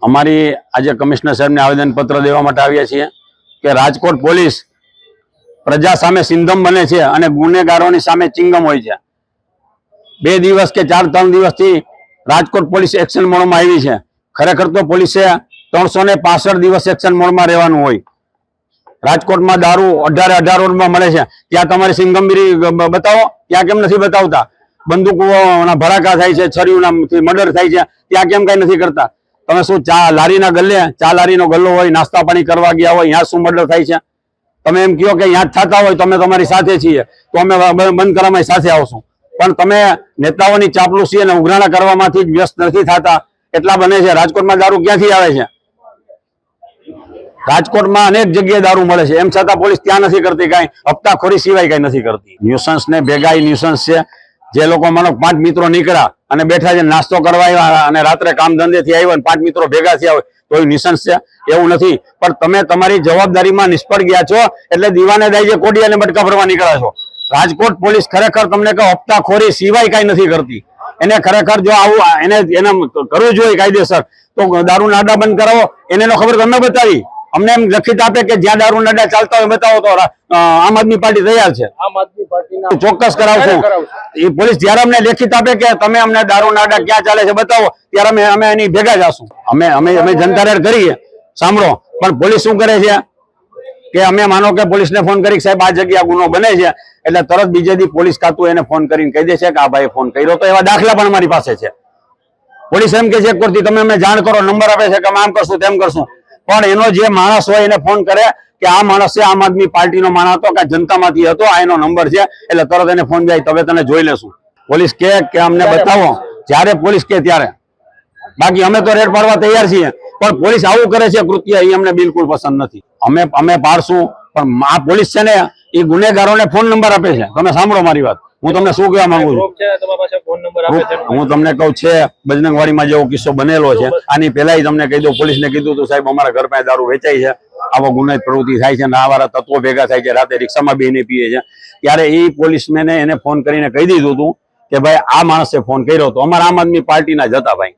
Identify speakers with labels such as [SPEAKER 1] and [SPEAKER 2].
[SPEAKER 1] અમારી આજે કમિશનર સાહેબને આવેદનપત્ર દેવા માટે આવ્યા છીએ કે રાજકોટ પોલીસ પ્રજા સામે સિંધમ બને છે અને ગુનેગારોની સામે ચિંગમ હોય છે। 2 દિવસ કે 3 દિવસથી રાજકોટ પોલીસ એક્શન મોડમાં આવી છે। ખરેખર તો પોલીસે 365 દિવસ એક્શન મોડમાં રહેવાનું હોય। રાજકોટમાં દારૂ 18 રોડમાં મળે છે, ત્યાં તમારી સિંગમગીરી બતાવો, ત્યાં કેમ નથી બતાવતા? બંદૂકોના ભડાકા થાય છે, છરીઓના મર્ડર થાય છે, ત્યાં કેમ કઈ નથી કરતા? તમે શું ચા લારીના ગલ્લે, ચા લારીનો ગલ્લો હોય, નાસ્તા પાણી કરવા ગયા હોય, ત્યાં શું મર્ડર થાય છે? તમે એમ કહો કે ત્યાં થતા હોય તો અમે તમારી સાથે છીએ, તો અમે બંધ કરવામાં સાથે આવશું। પણ તમે નેતાઓની ચાપલુસી અને ઉઘરાણા કરવામાંથી જ વ્યસ્ત નથી થતા, એટલા બને છે। રાજકોટમાં દારૂ ક્યાંથી આવે છે? રાજકોટમાં અનેક જગ્યાએ દારૂ મળે છે, એમ છતાં પોલીસ ત્યાં નથી કરતી, કાંઈ હપ્તાખોરી સિવાય કાંઈ નથી કરતી। ન્યુસન્સ ને ભેગા ન્યુસન્સ છે। જે લોકો માનો 5 મિત્રો નીકળ્યા અને બેઠા છે, નાસ્તો કરવા આવ્યા અને રાત્રે કામ ધંધેથી આવ્યા અને 5 મિત્રો ભેગા થયા હોય તો એ ન્યુસન્સ છે? એવું નથી। પણ તમે તમારી જવાબદારીમાં નિષ્ફળ ગયા છો એટલે દીવાને દાઈએ કોડિયાને બટકા ભરવા નીકળ્યા છો। રાજકોટ પોલીસ ખરેખર તમને કહો હપ્તાખોરી સિવાય કાંઈ નથી કરતી। એને ખરેખર જો આવું એને કરવું જોઈએ કાયદેસર, તો દારૂના અડ્ડા બંધ કરાવો। એને ખબર ગમે બતાવી, અમને એમ લખિત આપે કે જ્યાં દારૂના અડ્ડા ચાલતા હોય બતાવો, તો આમ આદમી પાર્ટી તૈયાર છે। આમ આદમી પાર્ટીના ચોક્કસ કરાવશું। એ પોલીસ જ્યારે અમને લેખિત આપે કે તમે અમને દારૂના અડ્ડા ક્યાં ચાલે છે બતાવો, ત્યારે અમે એની ભેગા જશું। અમે જનતા રેડ કરીએ, સાંભળો, પણ પોલીસ શું કરે છે કે અમે માનો કે પોલીસને ફોન કરી સાહેબ આ જગ્યા ગુનો બને છે, એટલે તરત બીજે દી પોલીસ ખાતું એને ફોન કરીને કહી દે છે કે આ ભાઈએ ફોન કર્યો। તો એવા દાખલા પણ અમારી પાસે છે। પોલીસ એમ કે ચેક કરતી તમે અમને જાણ કરો, નંબર આપે છે કે અમે આમ કરશું તેમ કરશું, પણ એનો જે માણસ હોય એને ફોન કરે કે આ માણસ છે આમ આદમી પાર્ટીનો માણસ હતો કે જનતામાંથી હતો, આ એનો નંબર છે, એટલે તરત એને ફોન જાય તવે તને જોઈ લેશું। પોલીસ કે અમને બતાવો, જ્યારે પોલીસ કે ત્યારે, બાકી અમે તો રેડ પાડવા તૈયાર છીએ। પણ પોલીસ આવું કરે છે કૃત્ય, એ અમને બિલકુલ પસંદ નથી। અમે પાડશું, પણ આ પોલીસ છે ને એ ગુનેગારોને ફોન નંબર આપે છે। તમે સાંભળો મારી વાત, હું તમને શું કહેવા માંગુ છું। હું તમને કહું છે બજરંગવાડીમાં જેવો કિસ્સો બનેલો છે, આની પહેલા તમને કહી દઉં, પોલીસને કીધું હતું સાહેબ અમારા ઘર પાસે દારૂ વેચાય છે, આવો ગુનાહિત પ્રવૃત્તિ થાય છે, આવારા તત્વો ભેગા થાય છે, રાતે રિક્ષામાં બેહીને પીએ છે, ત્યારે એ પોલીસમેને એને ફોન કરીને કહી દીધું હતું કે ભાઈ આ માણસે ફોન કર્યો હતો, અમારા આમ આદમી પાર્ટીના જ હતા ભાઈ।